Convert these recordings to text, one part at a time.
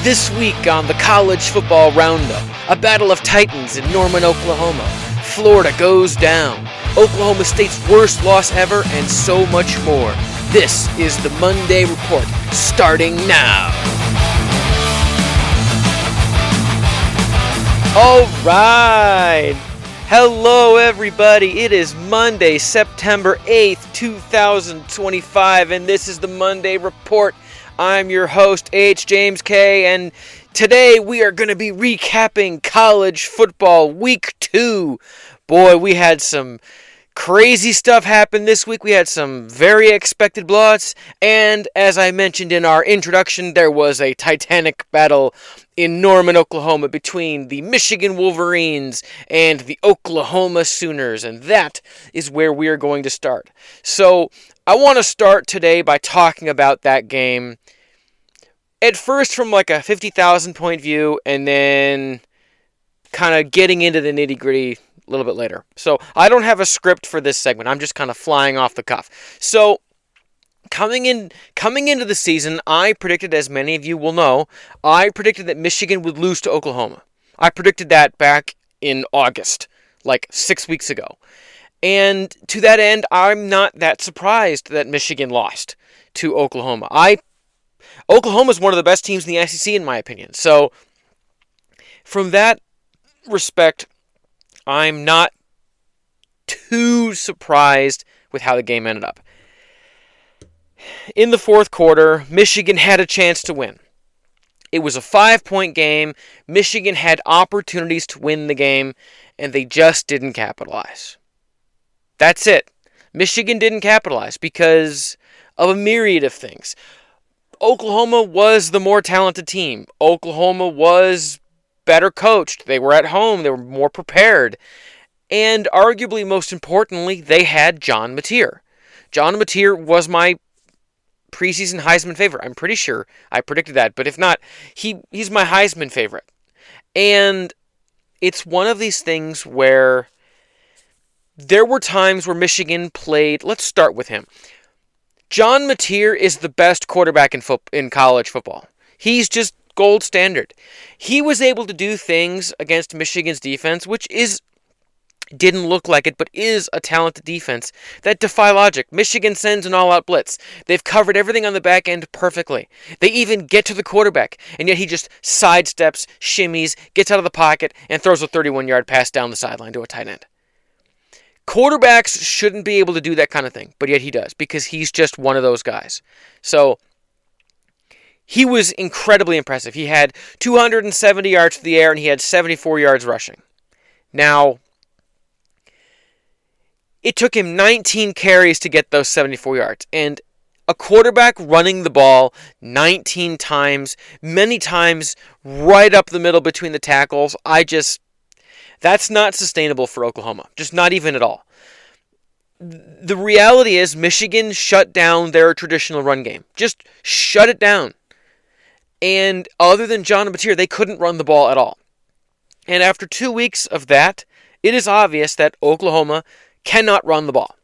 This week on the College Football Roundup, a battle of titans in Norman, Oklahoma. Florida goes down. Oklahoma State's worst loss ever, and so much more. This is the Monday Report, starting now. All right. Hello, everybody. It is Monday, September 8th, 2025, and this is the Monday Report. I'm your host, H. James K., and today we are going to be recapping college football week 2. Boy, we had some crazy stuff happen this week. We had some very expected blowouts, and as I mentioned in our introduction, there was a titanic battle in Norman, Oklahoma between the Michigan Wolverines and the Oklahoma Sooners, and that is where we are going to start. So, I want to start today by talking about that game at first from like a 50,000 point view, and then kind of getting into the nitty-gritty a little bit later. So I don't have a script for this segment. I'm just kind of flying off the cuff. So coming into the season, I predicted, as many of you will know, I predicted that Michigan would lose to Oklahoma. I predicted that back in August, like 6 weeks ago. And to that end, I'm not that surprised that Michigan lost to Oklahoma. Oklahoma's one of the best teams in the SEC, in my opinion. So from that respect, I'm not too surprised with how the game ended up. In the fourth quarter, Michigan had a chance to win. It was a 5-point game. Michigan had opportunities to win the game, and they just didn't capitalize. That's it. Michigan didn't capitalize because of a myriad of things. Oklahoma was the more talented team. Oklahoma was better coached. They were at home. They were more prepared. And arguably, most importantly, they had John Mateer. John Mateer was my preseason Heisman favorite. I'm pretty sure I predicted that. But if not, he's my Heisman favorite. And it's one of these things where there were times where Michigan played. Let's start with him. John Mateer is the best quarterback in college football. He's just gold standard. He was able to do things against Michigan's defense, which didn't look like it, but is a talented defense that defy logic. Michigan sends an all-out blitz. They've covered everything on the back end perfectly. They even get to the quarterback, and yet he just sidesteps, shimmies, gets out of the pocket, and throws a 31-yard pass down the sideline to a tight end. Quarterbacks shouldn't be able to do that kind of thing, but yet he does, because he's just one of those guys. So he was incredibly impressive. He had 270 yards to the air, and he had 74 yards rushing. Now, it took him 19 carries to get those 74 yards, and a quarterback running the ball 19 times, many times right up the middle between the tackles, that's not sustainable for Oklahoma. Just not even at all. The reality is Michigan shut down their traditional run game. Just shut it down. And other than John Mateer, they couldn't run the ball at all. And after 2 weeks of that, it is obvious that Oklahoma cannot run the ball.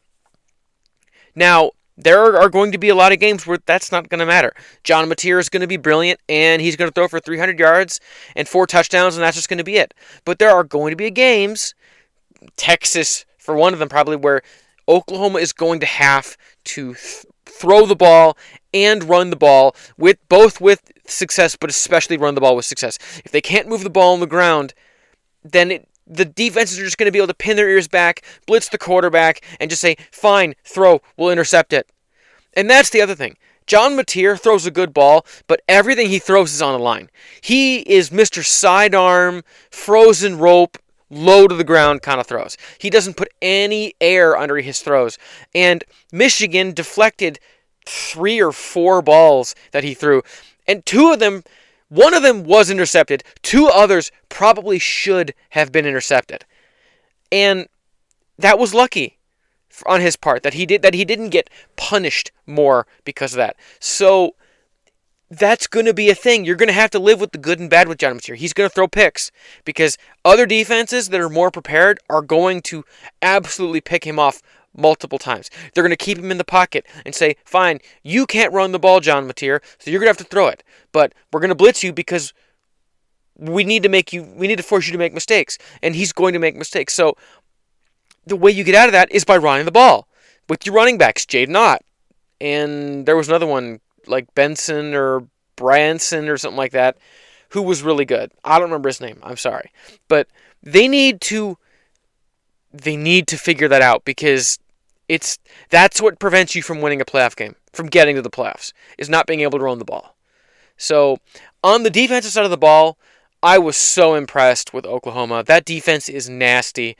Now, there are going to be a lot of games where that's not going to matter. John Mateer is going to be brilliant, and he's going to throw for 300 yards and 4 touchdowns, and that's just going to be it. But there are going to be games, Texas for one of them probably, where Oklahoma is going to have to throw the ball and run the ball, both with success, but especially run the ball with success. If they can't move the ball on the ground, then the defenses are just going to be able to pin their ears back, blitz the quarterback, and just say, fine, throw, we'll intercept it. And that's the other thing. John Mateer throws a good ball, but everything he throws is on the line. He is Mr. Sidearm, frozen rope, low to the ground kind of throws. He doesn't put any air under his throws. And Michigan deflected 3 or 4 balls that he threw, and one of them was intercepted. 2 others probably should have been intercepted. And that was lucky on his part that he didn't get punished more because of that. So that's going to be a thing. You're going to have to live with the good and bad with John Mateer. He's going to throw picks because other defenses that are more prepared are going to absolutely pick him off multiple times. They're going to keep him in the pocket and say, fine, you can't run the ball, John Mateer, so you're going to have to throw it. But we're going to blitz you because we need to force you to make mistakes. And he's going to make mistakes. So the way you get out of that is by running the ball with your running backs, Jaden Ott. And there was another one like Benson or Branson or something like that who was really good. I don't remember his name. I'm sorry. But they need to figure that out because that's what prevents you from winning a playoff game, from getting to the playoffs, is not being able to run the ball. So on the defensive side of the ball, I was so impressed with Oklahoma. That defense is nasty.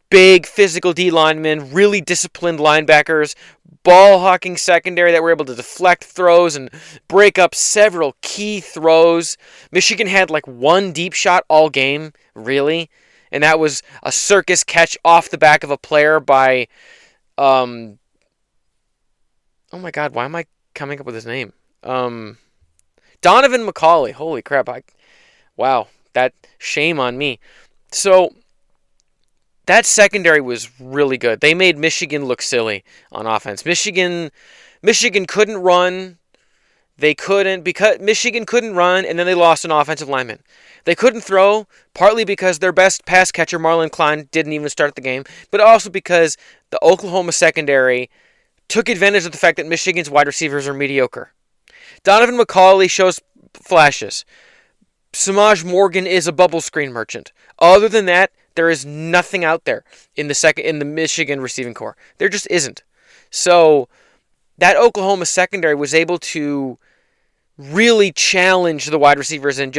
Big physical D linemen, really disciplined linebackers, ball-hawking secondary that were able to deflect throws and break up several key throws. Michigan had like one deep shot all game, really, and that was a circus catch off the back of a player by, oh my God, why am I coming up with his name? Donovan McCauley. Holy crap! Wow, that shame on me. So that secondary was really good. They made Michigan look silly on offense. Michigan couldn't run. Michigan couldn't run, and then they lost an offensive lineman. They couldn't throw, partly because their best pass catcher, Marlon Klein, didn't even start the game, but also because the Oklahoma secondary took advantage of the fact that Michigan's wide receivers are mediocre. Donovan McCauley shows flashes. Samaj Morgan is a bubble screen merchant. Other than that, there is nothing out there in the Michigan receiving corps. There just isn't. So that Oklahoma secondary was able to really challenge the wide receivers and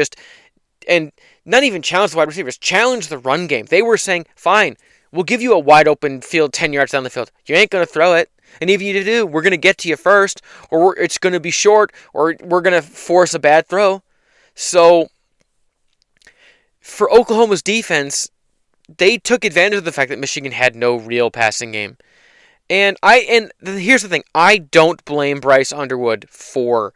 not even challenge the wide receivers, challenge the run game. They were saying, fine, we'll give you a wide open field 10 yards down the field. You ain't going to throw it. And if you do, we're going to get to you first, or it's going to be short, or we're going to force a bad throw. So for Oklahoma's defense, they took advantage of the fact that Michigan had no real passing game. And here's the thing, I don't blame Bryce Underwood for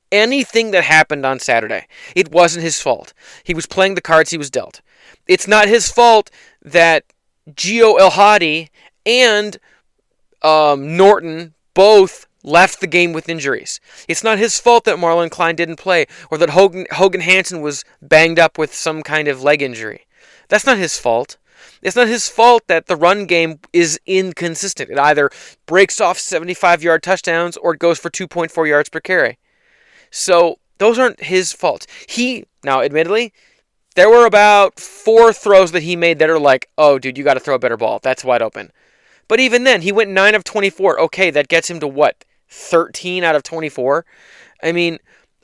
anything that happened on Saturday. It wasn't his fault. He was playing the cards he was dealt. It's not his fault that Gio El-Hadi and Norton both left the game with injuries. It's not his fault that Marlon Klein didn't play or that Hogan Hansen was banged up with some kind of leg injury. That's not his fault. It's not his fault that the run game is inconsistent. It either breaks off 75-yard touchdowns or it goes for 2.4 yards per carry. So those aren't his faults. Now, admittedly, there were about 4 throws that he made that are like, oh, dude, you got to throw a better ball. That's wide open. But even then, he went 9 of 24. Okay, that gets him to what? 13 out of 24? I mean,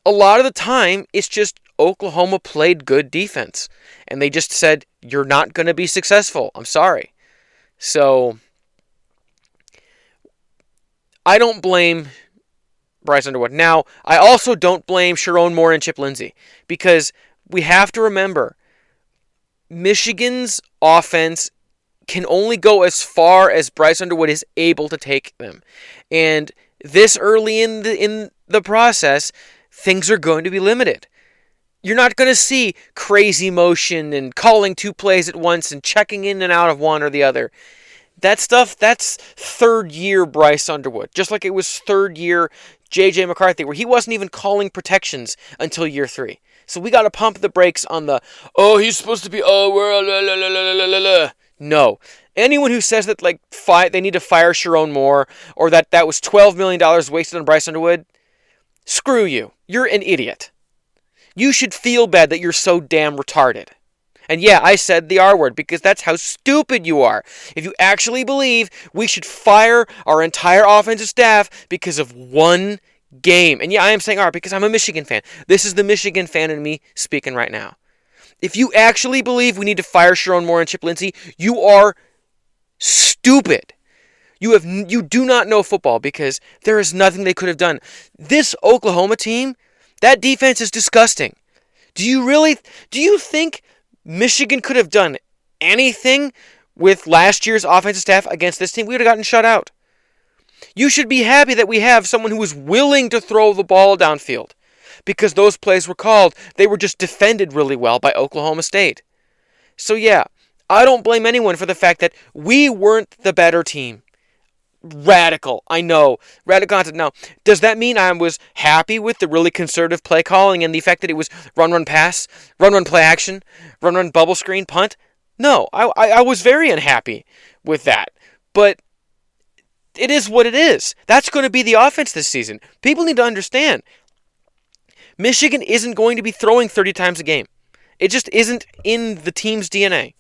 a lot of the time, it's just Oklahoma played good defense. And they just said, you're not going to be successful. I'm sorry. So, I don't blame Bryce Underwood. Now, I also don't blame Sharon Moore and Chip Lindsey. Because we have to remember, Michigan's offense can only go as far as Bryce Underwood is able to take them. And this early in the process, things are going to be limited. You're not going to see crazy motion and calling 2 plays at once and checking in and out of one or the other. That stuff, that's third-year Bryce Underwood. Just like it was third-year J.J. McCarthy, where he wasn't even calling protections until year 3. So we got to pump the brakes on he's supposed to be, No. Anyone who says that they need to fire Sharon Moore or that was $12 million wasted on Bryce Underwood, screw you. You're an idiot. You should feel bad that you're so damn retarded. And yeah, I said the R word because that's how stupid you are. If you actually believe we should fire our entire offensive staff because of one game. And yeah, I am saying R because I'm a Michigan fan. This is the Michigan fan in me speaking right now. If you actually believe we need to fire Sharon Moore and Chip Lindsey, you are stupid. You do not know football because there is nothing they could have done. This Oklahoma team, that defense is disgusting. Do you think Michigan could have done anything with last year's offensive staff against this team? We would have gotten shut out. You should be happy that we have someone who is willing to throw the ball downfield because those plays were called. They were just defended really well by Oklahoma State. So yeah, I don't blame anyone for the fact that we weren't the better team. Radical, I know. Radical content. Now, does that mean I was happy with the really conservative play calling and the fact that it was run, run, pass, run, run, play action, run, run, bubble screen, punt? No, I was very unhappy with that. But it is what it is. That's going to be the offense this season. People need to understand. Michigan isn't going to be throwing 30 times a game. It just isn't in the team's DNA.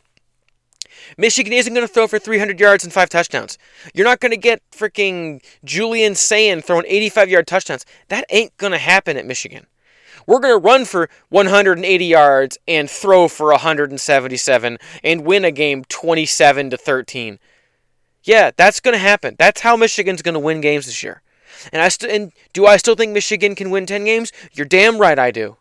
Michigan isn't going to throw for 300 yards and 5 touchdowns. You're not going to get freaking Julian Sayin throwing 85-yard touchdowns. That ain't going to happen at Michigan. We're going to run for 180 yards and throw for 177 and win a game 27-13. Yeah, that's going to happen. That's how Michigan's going to win games this year. And do I still think Michigan can win 10 games? You're damn right I do.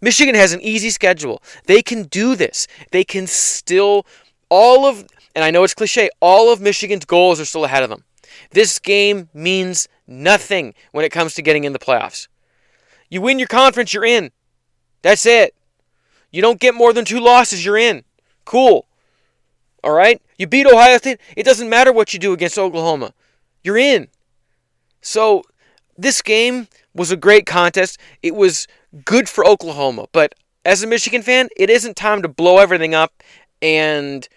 Michigan has an easy schedule. They can do this. They can still, and I know it's cliche, all of Michigan's goals are still ahead of them. This game means nothing when it comes to getting in the playoffs. You win your conference, you're in. That's it. You don't get more than 2 losses, you're in. Cool. All right? You beat Ohio State, it doesn't matter what you do against Oklahoma. You're in. So, this game was a great contest. It was good for Oklahoma, but as a Michigan fan, it isn't time to blow everything up and,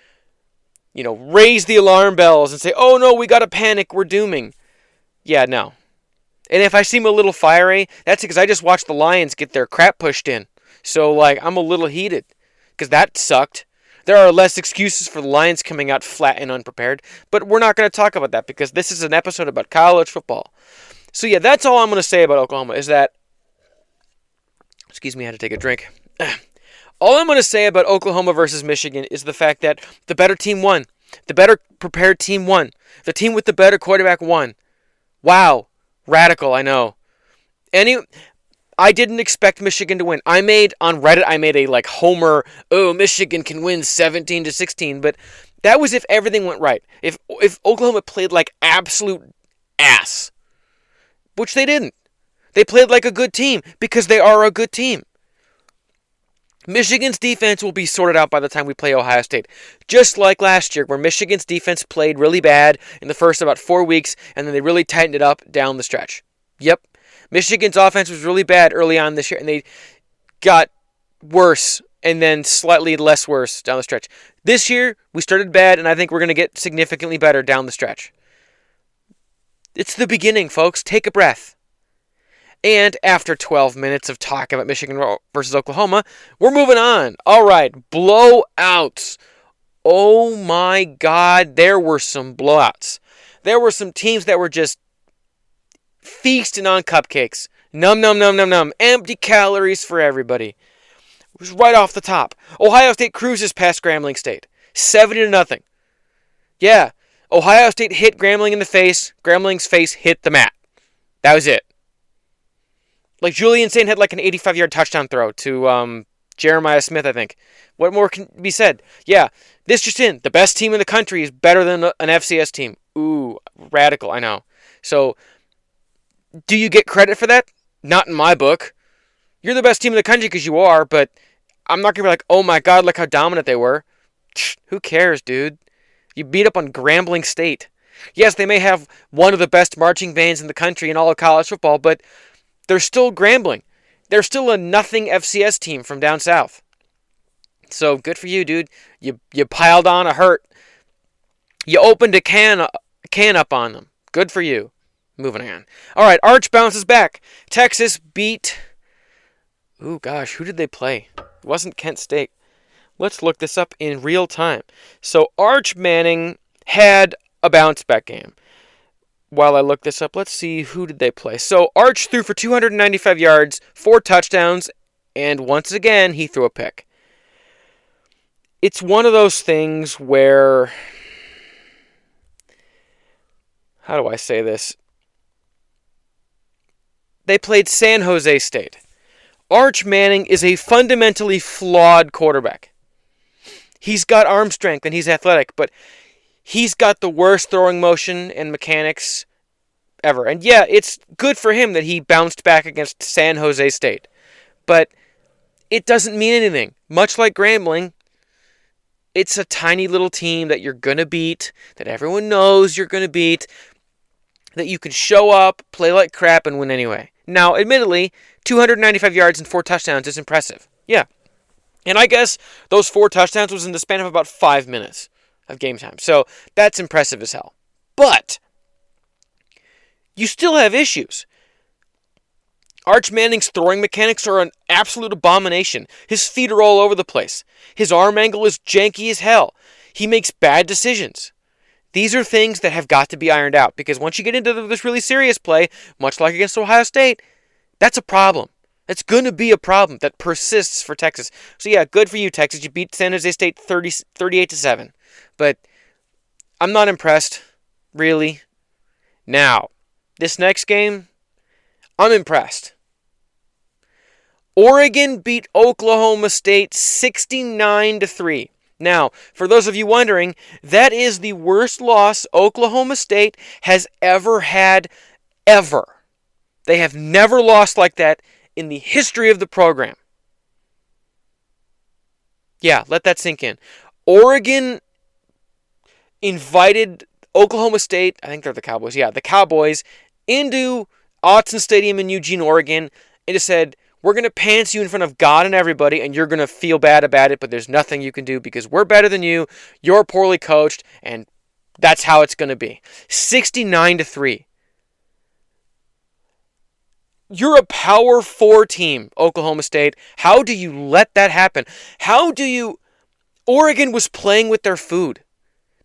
raise the alarm bells and say, oh no, we gotta panic, we're dooming. Yeah, no. And if I seem a little fiery, that's because I just watched the Lions get their crap pushed in. So, I'm a little heated, because that sucked. There are less excuses for the Lions coming out flat and unprepared, but we're not going to talk about that because this is an episode about college football. So yeah, that's all I'm going to say about Oklahoma is that, excuse me, I had to take a drink. All I'm going to say about Oklahoma versus Michigan is the fact that the better team won. The better prepared team won. The team with the better quarterback won. Wow. Radical, I know. I didn't expect Michigan to win. On Reddit, I made a Homer, Michigan can win 17-16, but that was if everything went right. If Oklahoma played like absolute ass, which they didn't. They played like a good team because they are a good team. Michigan's defense will be sorted out by the time we play Ohio State. Just like last year, where Michigan's defense played really bad in the first about 4 weeks, and then they really tightened it up down the stretch. Yep. Michigan's offense was really bad early on this year, and they got worse and then slightly less worse down the stretch. This year, we started bad, and I think we're going to get significantly better down the stretch. It's the beginning, folks. Take a breath. And after 12 minutes of talk about Michigan versus Oklahoma, we're moving on. All right, blowouts. Oh my God, there were some blowouts. There were some teams that were just feasting on cupcakes. Num, num, num, num, num. Empty calories for everybody. It was right off the top. Ohio State cruises past Grambling State. 70-0. Yeah, Ohio State hit Grambling in the face. Grambling's face hit the mat. That was it. Julian Sayin had an 85-yard touchdown throw to Jeremiah Smith, I think. What more can be said? Yeah, this just in. The best team in the country is better than an FCS team. Ooh, radical, I know. So, do you get credit for that? Not in my book. You're the best team in the country because you are, but I'm not going to be like, oh my God, look how dominant they were. Who cares, dude? You beat up on Grambling State. Yes, they may have one of the best marching bands in the country in all of college football, but they're still Grambling. They're still a nothing FCS team from down south. So good for you, dude. You piled on a hurt. You opened a can up on them. Good for you. Moving on. All right, Arch bounces back. Texas beat... Ooh, gosh, who did they play? It wasn't Kent State. Let's look this up in real time. So Arch Manning had a bounce back game. While I look this up, let's see who did they play. So Arch threw for 295 yards, 4 touchdowns, and once again, he threw a pick. It's one of those things where... How do I say this? They played San Jose State. Arch Manning is a fundamentally flawed quarterback. He's got arm strength and he's athletic, but he's got the worst throwing motion and mechanics ever. And yeah, it's good for him that he bounced back against San Jose State. But it doesn't mean anything. Much like Grambling, It's a tiny little team that you're going to beat, that everyone knows you're going to beat, that you can show up, play like crap, and win anyway. Now, admittedly, 295 yards and 4 touchdowns is impressive. Yeah. And I guess those 4 touchdowns was in the span of about 5 minutes of game time. So that's impressive as hell. But you still have issues. Arch Manning's throwing mechanics are an absolute abomination. His feet are all over the place. His arm angle is janky as hell. He makes bad decisions. These are things that have got to be ironed out, because once you get into this really serious play, much like against Ohio State, that's a problem. That's going to be a problem that persists for Texas. So yeah, good for you, Texas. You beat San Jose State 38-7. But I'm not impressed, really. Now, this next game, I'm impressed. Oregon beat Oklahoma State 69-3. Now, for those of you wondering, that is the worst loss Oklahoma State has ever had, ever. They have never lost like that in the history of the program. Yeah, let that sink in. Oregon invited Oklahoma State, I think they're the Cowboys, the Cowboys, into Autzen Stadium in Eugene, Oregon, and just said, we're going to pants you in front of God and everybody, and you're going to feel bad about it, but there's nothing you can do because we're better than you, you're poorly coached, and that's how it's going to be. 69-3. You're a Power 4 team, Oklahoma State. How do you let that happen? Oregon was playing with their food.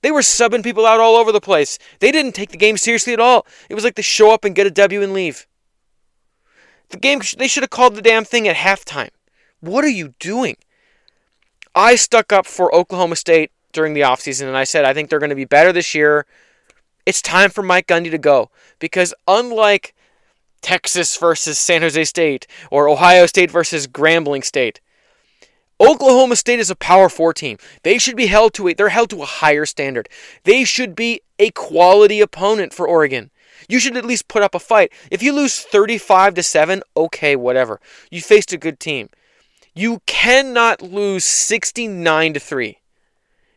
They were subbing people out all over the place. They didn't take the game seriously at all. It was like they show up and get a W and leave. The game, they should have called the damn thing at halftime. What are you doing? I stuck up for Oklahoma State during the offseason, and I said I think they're going to be better this year. It's time for Mike Gundy to go, because unlike Texas versus San Jose State or Ohio State versus Grambling State, Oklahoma State is a Power 4 team. They should be held to a higher standard. They should be a quality opponent for Oregon. You should at least put up a fight. If you lose 35-7, okay, whatever. You faced a good team. You cannot lose 69-3.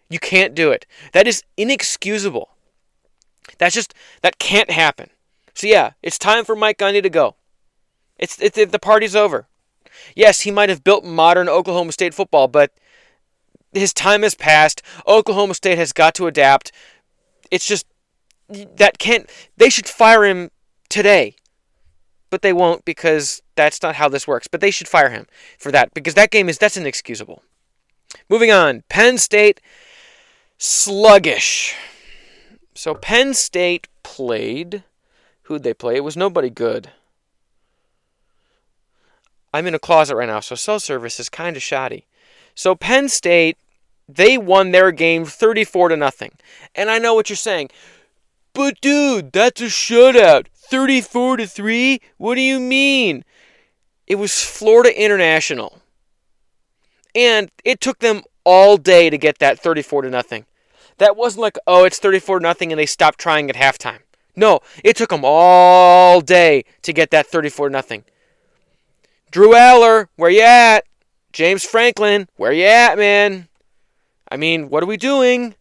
You can't do it. That is inexcusable. That can't happen. So yeah, it's time for Mike Gundy to go. The party's over. Yes, he might have built modern Oklahoma State football, but his time has passed. Oklahoma State has got to adapt. It's just they should fire him today. But they won't, because that's not how this works. But they should fire him for that, because that's inexcusable. Moving on. Penn State, sluggish. So Penn State played. Who'd they play? It was nobody good. I'm in a closet right now, so cell service is kind of shoddy. So Penn State, they won their game 34-0. And I know what you're saying. But dude, that's a shutout. 34-3? What do you mean? It was Florida International. And it took them all day to get that 34-0. That wasn't like, oh, it's 34-0 and they stopped trying at halftime. No, it took them all day to get that 34-0. Drew Aller, where you at? James Franklin, where you at, man? I mean, what are we doing?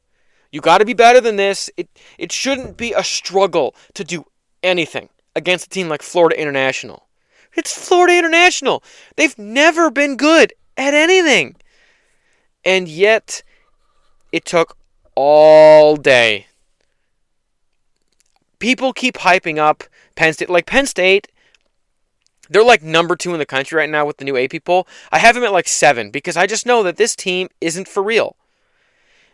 You got to be better than this. It shouldn't be a struggle to do anything against a team like Florida International. It's Florida International. They've never been good at anything. And yet, it took all day. People keep hyping up Penn State. Like Penn State, they're like number 2 in the country right now with the new AP poll. I have them at like 7 because I just know that this team isn't for real.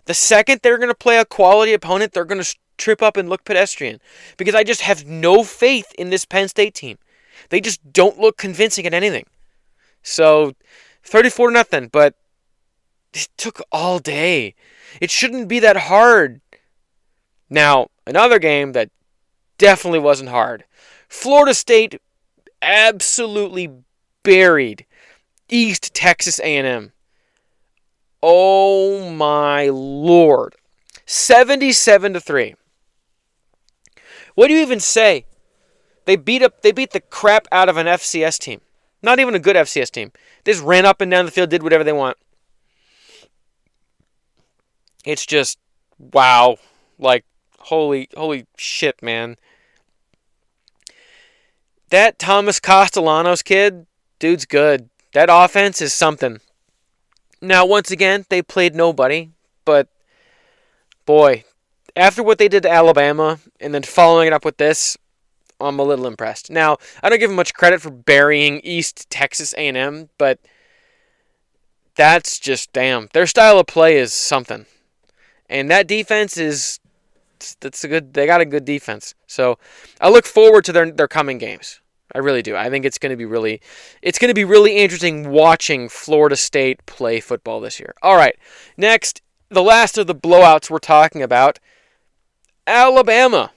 The second they're going to play a quality opponent, they're going to trip up and look pedestrian. Because I just have no faith in this Penn State team. They just don't look convincing at anything. So, 34-0, but it took all day. It shouldn't be that hard. Now, another game that definitely wasn't hard. Florida State absolutely buried East Texas A&M. Oh my Lord. 77-3. What do you even say? They beat the crap out of an FCS team. Not even a good FCS team. They just ran up and down the field, did whatever they want. It's just, wow. Like, holy shit, man. That Thomas Castellanos kid, dude's good. That offense is something. Now, once again, they played nobody, but boy, after what they did to Alabama and then following it up with this, I'm a little impressed. Now, I don't give them much credit for burying East Texas A&M, but that's just damn. Their style of play is something. And that defense is they got a good defense. So, I look forward to their coming games. I really do. I think it's going to be really interesting watching Florida State play football this year. All right. Next, the last of the blowouts we're talking about, Alabama.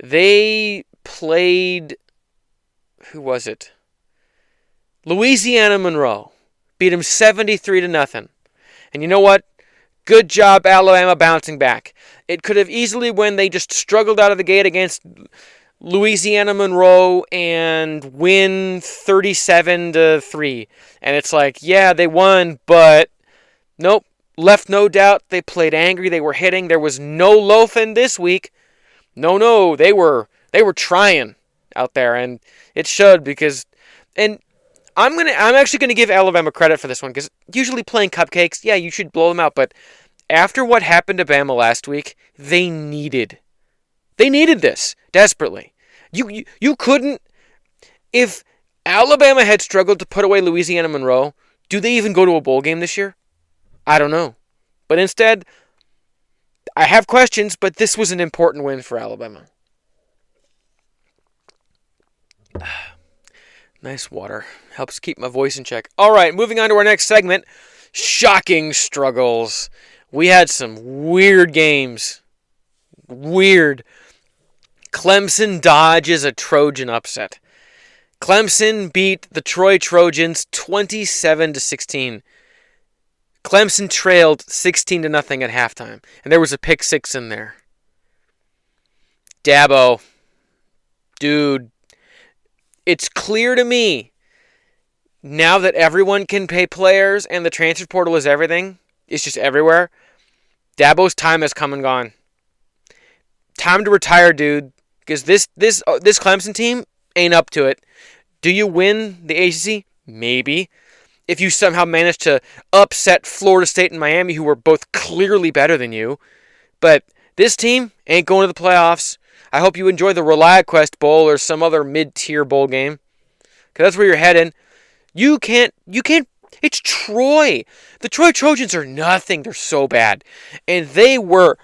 They played, who was it? Louisiana Monroe. Beat them 73-0. And you know what? Good job, Alabama, bouncing back. It could have easily, when they just struggled out of the gate against Louisiana Monroe and win 37-3. And it's like, yeah, they won, but nope. Left no doubt. They played angry. They were hitting. There was no loafing this week. No, they were trying out there, and it showed because, and I'm actually gonna give Alabama credit for this one because usually playing cupcakes, yeah, you should blow them out, but after what happened to Bama last week, they needed this desperately. You couldn't, if Alabama had struggled to put away Louisiana Monroe, do they even go to a bowl game this year? I don't know, but instead, I have questions, but this was an important win for Alabama. Nice water. Helps keep my voice in check. All right, moving on to our next segment. Shocking struggles. We had some weird games. Weird. Clemson dodges a Trojan upset. Clemson beat the Troy Trojans 27-16. Clemson trailed 16-0 at halftime, and there was a pick six in there. Dabo, dude, it's clear to me now that everyone can pay players and the transfer portal is everything, it's just everywhere. Dabo's time has come and gone. Time to retire, dude, because this Clemson team ain't up to it. Do you win the ACC? Maybe. If you somehow manage to upset Florida State and Miami, who were both clearly better than you. But this team ain't going to the playoffs. I hope you enjoy the ReliaQuest Bowl or some other mid-tier bowl game, because that's where you're heading. You can't, it's Troy. The Troy Trojans are nothing. They're so bad. And they were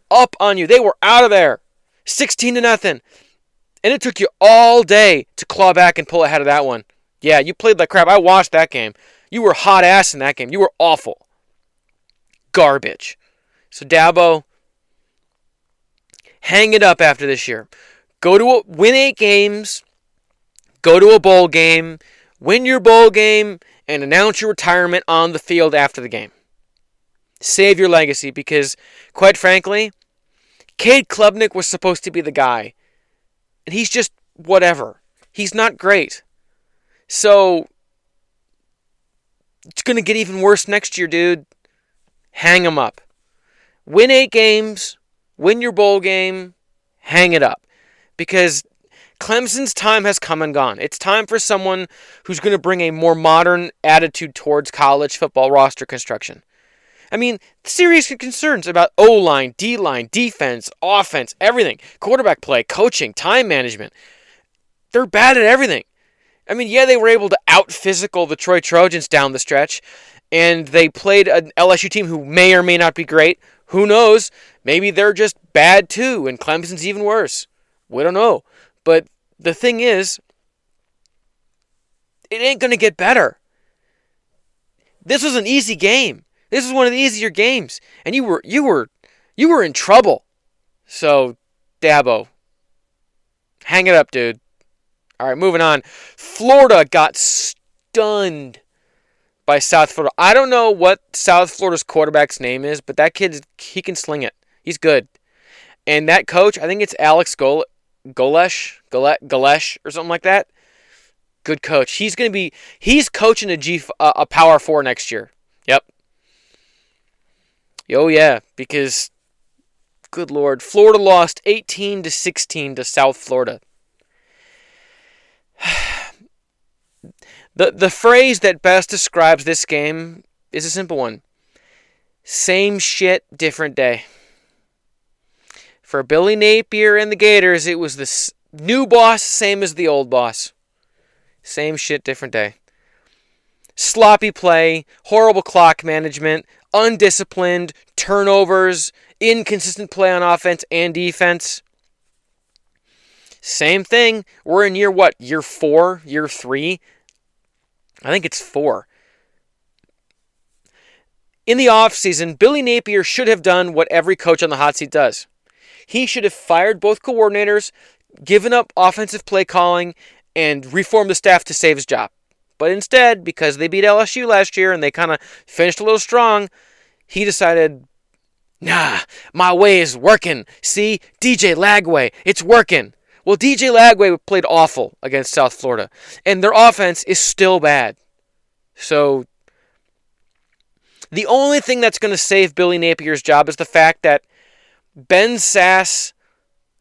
up on you. They were out of there. 16-0. And it took you all day to claw back and pull ahead of that one. Yeah, you played like crap. I watched that game. You were hot ass in that game. You were awful. Garbage. So Dabo, hang it up after this year. Win 8 games. Go to a bowl game. Win your bowl game. And announce your retirement on the field after the game. Save your legacy because, quite frankly, Cade Klubnik was supposed to be the guy. And he's just whatever. He's not great. So, it's going to get even worse next year, dude. Hang them up. Win 8 games. Win your bowl game. Hang it up. Because Clemson's time has come and gone. It's time for someone who's going to bring a more modern attitude towards college football roster construction. I mean, serious concerns about O-line, D-line, defense, offense, everything. Quarterback play, coaching, time management. They're bad at everything. I mean, yeah, they were able to out-physical the Troy Trojans down the stretch, and they played an LSU team who may or may not be great. Who knows? Maybe they're just bad too, and Clemson's even worse. We don't know. But the thing is, it ain't going to get better. This was an easy game. This was one of the easier games, and you were in trouble. So, Dabo, hang it up, dude. All right, moving on. Florida got stunned by South Florida. I don't know what South Florida's quarterback's name is, but that kid, he can sling it. He's good. And that coach, I think it's Alex Golesh or something like that. Good coach. He's coaching a Power 4 next year. Yep. Oh yeah, because good Lord, Florida lost 18-16 to South Florida. The phrase that best describes this game is a simple one. Same shit, different day. For Billy Napier and the Gators, it was the new boss, same as the old boss. Same shit, different day. Sloppy play, horrible clock management, undisciplined, turnovers, inconsistent play on offense and defense. Same thing. We're in year what? Year 4? Year 3? I think it's 4. In the offseason, Billy Napier should have done what every coach on the hot seat does. He should have fired both coordinators, given up offensive play calling, and reformed the staff to save his job. But instead, because they beat LSU last year and they kind of finished a little strong, he decided, nah, my way is working. See, DJ Lagway, it's working. Well, DJ Lagway played awful against South Florida, and their offense is still bad. So the only thing that's going to save Billy Napier's job is the fact that Ben Sass,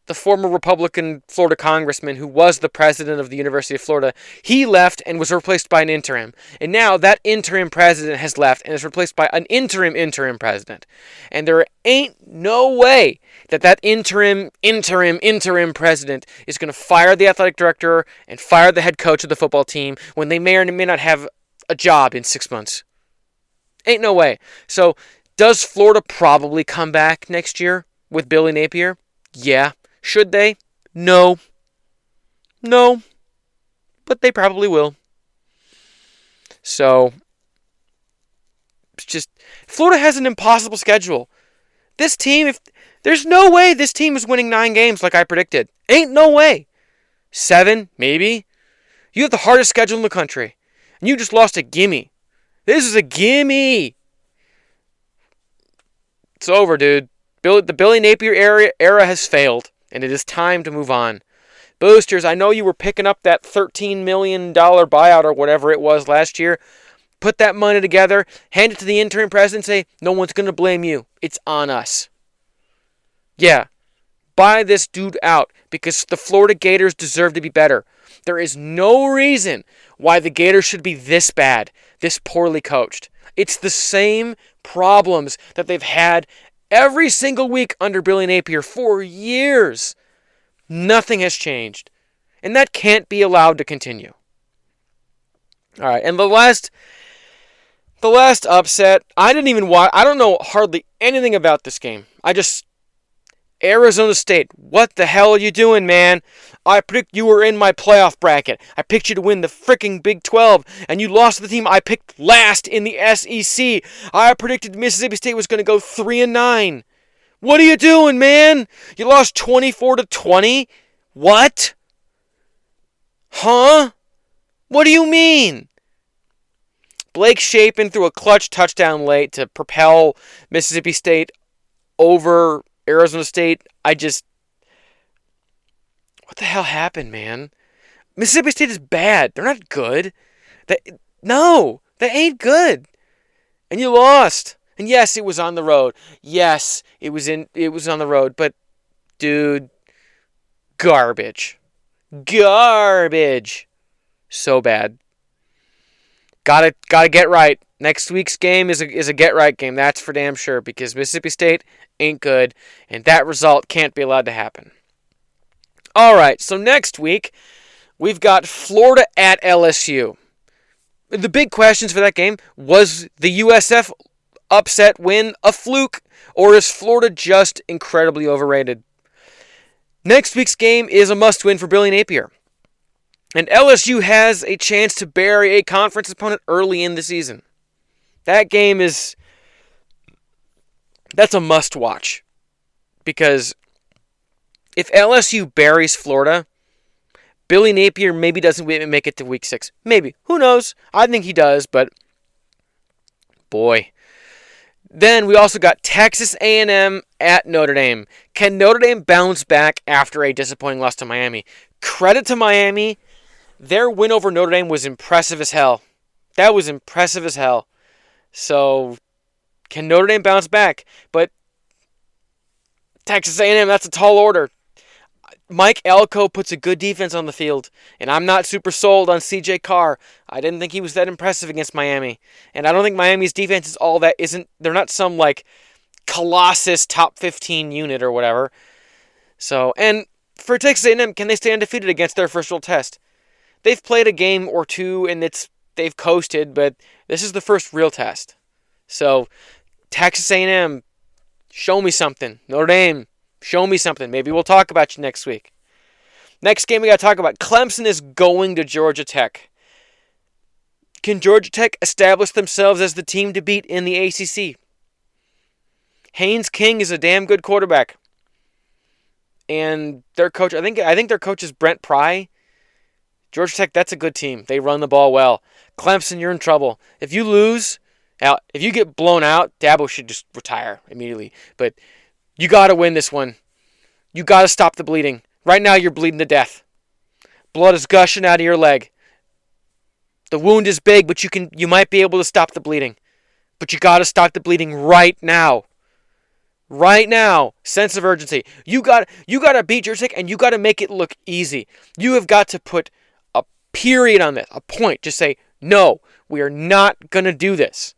the former Republican Florida congressman who was the president of the University of Florida, he left and was replaced by an interim. And now that interim president has left and is replaced by an interim president. And there ain't no way that interim president is going to fire the athletic director and fire the head coach of the football team when they may or may not have a job in 6 months. Ain't no way. So, does Florida probably come back next year with Billy Napier? Yeah. Should they? No. No. But they probably will. So, it's just, Florida has an impossible schedule. This team, there's no way this team is winning 9 games like I predicted. Ain't no way. 7, maybe. You have the hardest schedule in the country. And you just lost a gimme. This is a gimme. It's over, dude. The Billy Napier era has failed, and it is time to move on. Boosters, I know you were picking up that $13 million buyout or whatever it was last year. Put that money together, hand it to the interim president, and say, no one's going to blame you. It's on us. Yeah, buy this dude out because the Florida Gators deserve to be better. There is no reason why the Gators should be this bad, this poorly coached. It's the same problems that they've had every single week under Billy Napier for years. Nothing has changed. And that can't be allowed to continue. All right, and the last upset, I didn't even watch. I don't know hardly anything about this game. Arizona State, what the hell are you doing, man? I predict you were in my playoff bracket. I picked you to win the freaking Big 12, and you lost to the team I picked last in the SEC. I predicted Mississippi State was going to go 3-9. What are you doing, man? You lost 24-20? What? Huh? What do you mean? Blake Shapen threw a clutch touchdown late to propel Mississippi State over Arizona State. What the hell happened, man? Mississippi State is bad. They're not good. They ain't good. And you lost. And yes, it was on the road. Yes, it was on the road. But, dude, garbage. Garbage. So bad. Gotta get right. Next week's game is a get-right game. That's for damn sure. Because Mississippi State ain't good. And that result can't be allowed to happen. All right, so next week, we've got Florida at LSU. The big questions for that game, was the USF upset win a fluke, or is Florida just incredibly overrated? Next week's game is a must-win for Billy Napier. And LSU has a chance to bury a conference opponent early in the season. That game that's a must-watch. Because if LSU buries Florida, Billy Napier maybe doesn't make it to week 6. Maybe. Who knows? I think he does, but boy. Then we also got Texas A&M at Notre Dame. Can Notre Dame bounce back after a disappointing loss to Miami? Credit to Miami. Their win over Notre Dame was impressive as hell. That was impressive as hell. So, Can Notre Dame bounce back? But Texas A&M, that's a tall order. Mike Elko puts a good defense on the field, and I'm not super sold on C.J. Carr. I didn't think he was that impressive against Miami, and I don't think Miami's defense is all that. They're not some like Colossus top 15 unit or whatever. So, and for Texas A&M, can they stay undefeated against their first real test? They've played a game or two, and they've coasted, but this is the first real test. So, Texas A&M, show me something. Notre Dame, show me something. Maybe we'll talk about you next week. Next game we got to talk about. Clemson is going to Georgia Tech. Can Georgia Tech establish themselves as the team to beat in the ACC? Haynes King is a damn good quarterback. And their coach, I think their coach is Brent Pry. Georgia Tech, that's a good team. They run the ball well. Clemson, you're in trouble. If you lose, if you get blown out, Dabo should just retire immediately. But you got to win this one. You got to stop the bleeding. Right now, you're bleeding to death. Blood is gushing out of your leg. The wound is big, but you might be able to stop the bleeding. But you got to stop the bleeding right now. Right now, sense of urgency. You got to beat Georgia Tech, and you got to make it look easy. You have got to put a period on this, a point. Just say, no, we are not going to do this.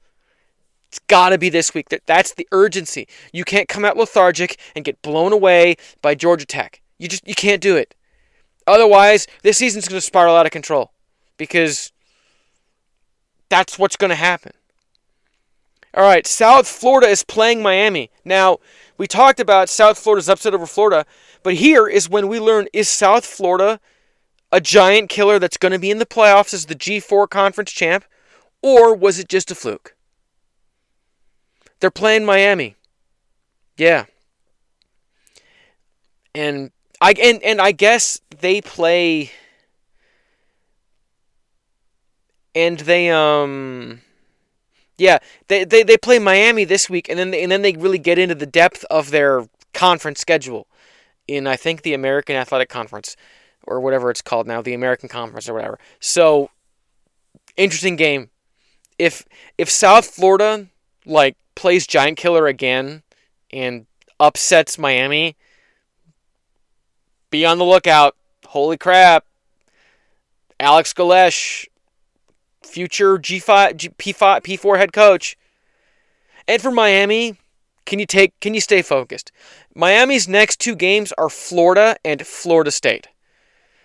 It's got to be this week. That's the urgency. You can't come out lethargic and get blown away by Georgia Tech. You can't do it. Otherwise, this season's going to spiral out of control because that's what's going to happen. All right, South Florida is playing Miami. Now, we talked about South Florida's upset over Florida, but here is when we learn, is South Florida a giant killer that's going to be in the playoffs as the G4 conference champ, or was it just a fluke? They're playing Miami. Yeah. And I guess they play, and they they play Miami this week, and then they really get into the depth of their conference schedule in, I think, the American Athletic Conference or whatever it's called now, the American Conference or whatever. So, interesting game. If South Florida plays giant killer again and upsets Miami, be on the lookout. Holy crap. Alex Galesh, future P4 head coach. And for Miami, can you stay focused? Miami's next two games are Florida and Florida State.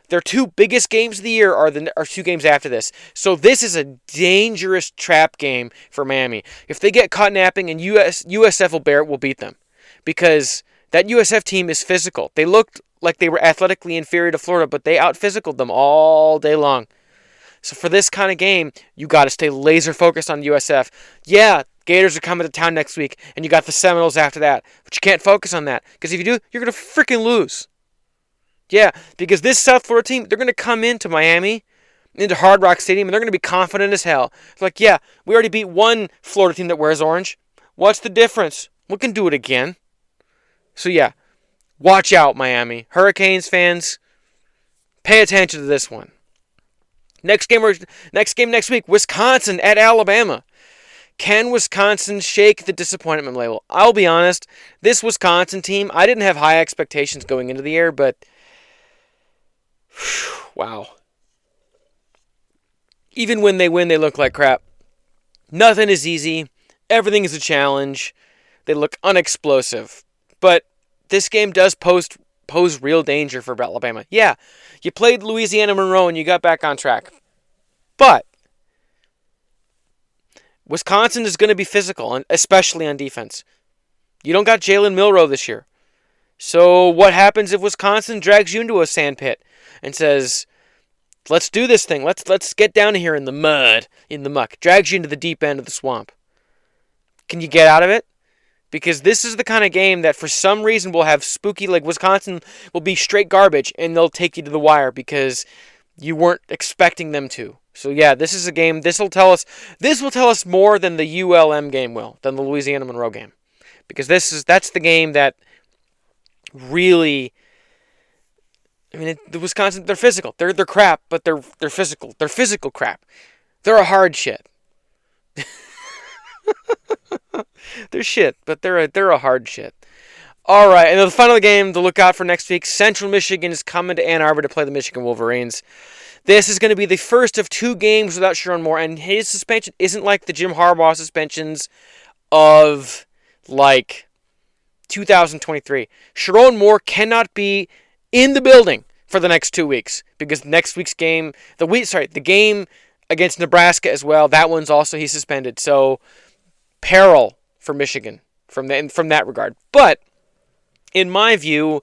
Their two biggest games of the year are two games after this. So this is a dangerous trap game for Miami. If they get caught napping, and USF will beat them. Because that USF team is physical. They looked like they were athletically inferior to Florida, but they out-physicaled them all day long. So for this kind of game, you got to stay laser focused on USF. Yeah, Gators are coming to town next week, and you got the Seminoles after that. But you can't focus on that, because if you do, you're going to freaking lose. Yeah, because this South Florida team, they're going to come into Miami, into Hard Rock Stadium, and they're going to be confident as hell. It's like, yeah, we already beat one Florida team that wears orange. What's the difference? We can do it again. So yeah, watch out, Miami. Hurricanes fans, pay attention to this one. Next game next week, Wisconsin at Alabama. Can Wisconsin shake the disappointment label? I'll be honest, this Wisconsin team, I didn't have high expectations going into the year, but wow. Even when they win, they look like crap. Nothing is easy. Everything is a challenge. They look unexplosive. But this game does pose real danger for Alabama. Yeah, you played Louisiana Monroe and you got back on track. But Wisconsin is going to be physical, and especially on defense. You don't got Jalen Milroe this year. So what happens if Wisconsin drags you into a sand pit and says, let's do this thing. Let's get down here in the mud, in the muck. Drags you into the deep end of the swamp. Can you get out of it? Because this is the kind of game that for some reason will have spooky, like Wisconsin will be straight garbage and they'll take you to the wire because you weren't expecting them to. So yeah, this is a game, this will tell us more than the ULM game will, than the Louisiana Monroe game. Because that's the game that really, I mean, the Wisconsin, they're physical. They're crap, but they're physical. They're physical crap. They're a hard shit. They're shit, but they're a hard shit. All right, and the final game to look out for next week, Central Michigan is coming to Ann Arbor to play the Michigan Wolverines. This is going to be the first of 2 games without Sharon Moore, and his suspension isn't like the Jim Harbaugh suspensions of, 2023. Sharon Moore cannot be in the building for the next 2 weeks because next week's game, the game against Nebraska as well, that one's also he's suspended. So, peril for Michigan from that regard. But in my view,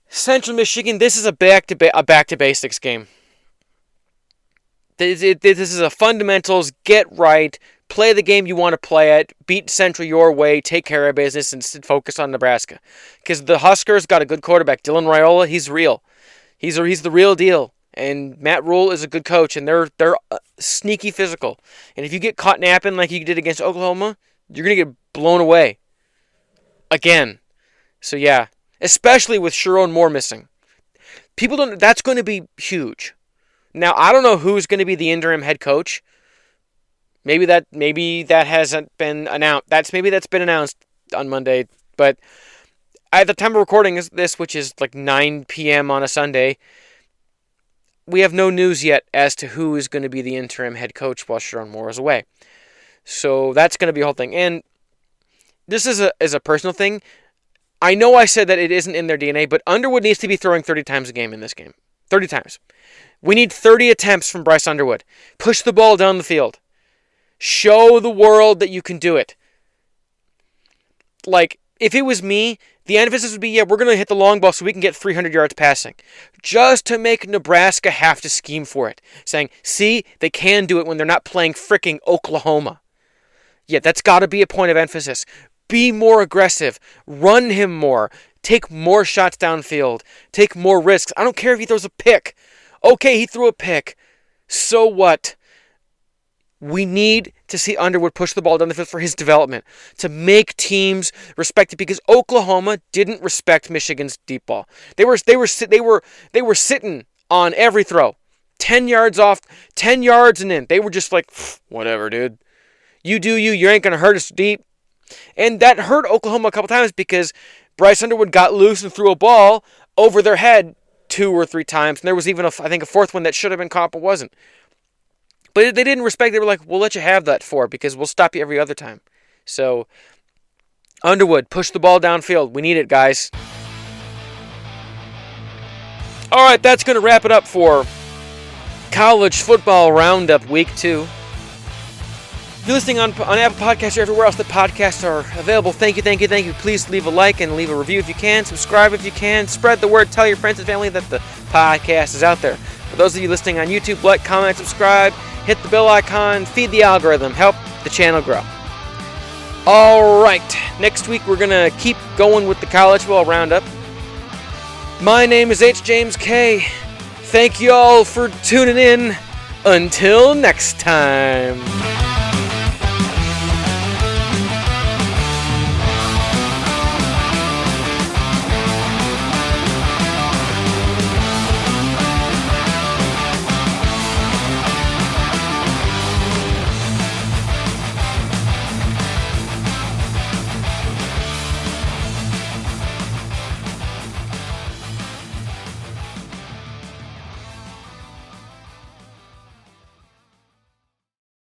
Central Michigan, this is a back to basics game. This is a fundamentals, get right, play the game you want to play it, beat Central your way, take care of business, and focus on Nebraska. Because the Huskers got a good quarterback. Dylan Raiola, he's real. He's the real deal. And Matt Rule is a good coach, and they're sneaky physical. And if you get caught napping like you did against Oklahoma, you're going to get blown away. Again. So yeah, especially with Sharon Moore missing. That's going to be huge. Now, I don't know who's going to be the interim head coach. Maybe that hasn't been announced. Maybe that's been announced on Monday. But at the time of recording this, which is 9 p.m. on a Sunday, we have no news yet as to who is going to be the interim head coach while Sharon Moore is away. So that's going to be a whole thing. And this is a personal thing. I know I said that it isn't in their DNA, but Underwood needs to be throwing 30 times a game in this game. 30 times. We need 30 attempts from Bryce Underwood. Push the ball down the field. Show the world that you can do it. If it was me, the emphasis would be, we're going to hit the long ball so we can get 300 yards passing. Just to make Nebraska have to scheme for it. Saying, see, they can do it when they're not playing fricking Oklahoma. Yeah, that's got to be a point of emphasis. Be more aggressive. Run him more. Take more shots downfield. Take more risks. I don't care if he throws a pick. Okay, he threw a pick. So what? We need to see Underwood push the ball down the field for his development, to make teams respect it, because Oklahoma didn't respect Michigan's deep ball. They were sitting on every throw, 10 yards off, 10 yards and in. They were just like, whatever, dude. You do you. You ain't gonna hurt us deep. And that hurt Oklahoma a couple times because Bryce Underwood got loose and threw a ball over their head 2 or 3 times. And there was even, a fourth one that should have been caught but wasn't. But they didn't respect. They were like, we'll let you have that 4 because we'll stop you every other time. So, Underwood, push the ball downfield. We need it, guys. All right, that's going to wrap it up for College Football Roundup Week 2. If you're listening on Apple Podcasts or everywhere else that podcasts are available, thank you. Please leave a like and leave a review if you can. Subscribe if you can. Spread the word. Tell your friends and family that the podcast is out there. For those of you listening on YouTube, like, comment, subscribe, hit the bell icon, feed the algorithm, help the channel grow. All right, next week we're going to keep going with the College Football Roundup. My name is H. James K. Thank you all for tuning in. Until next time.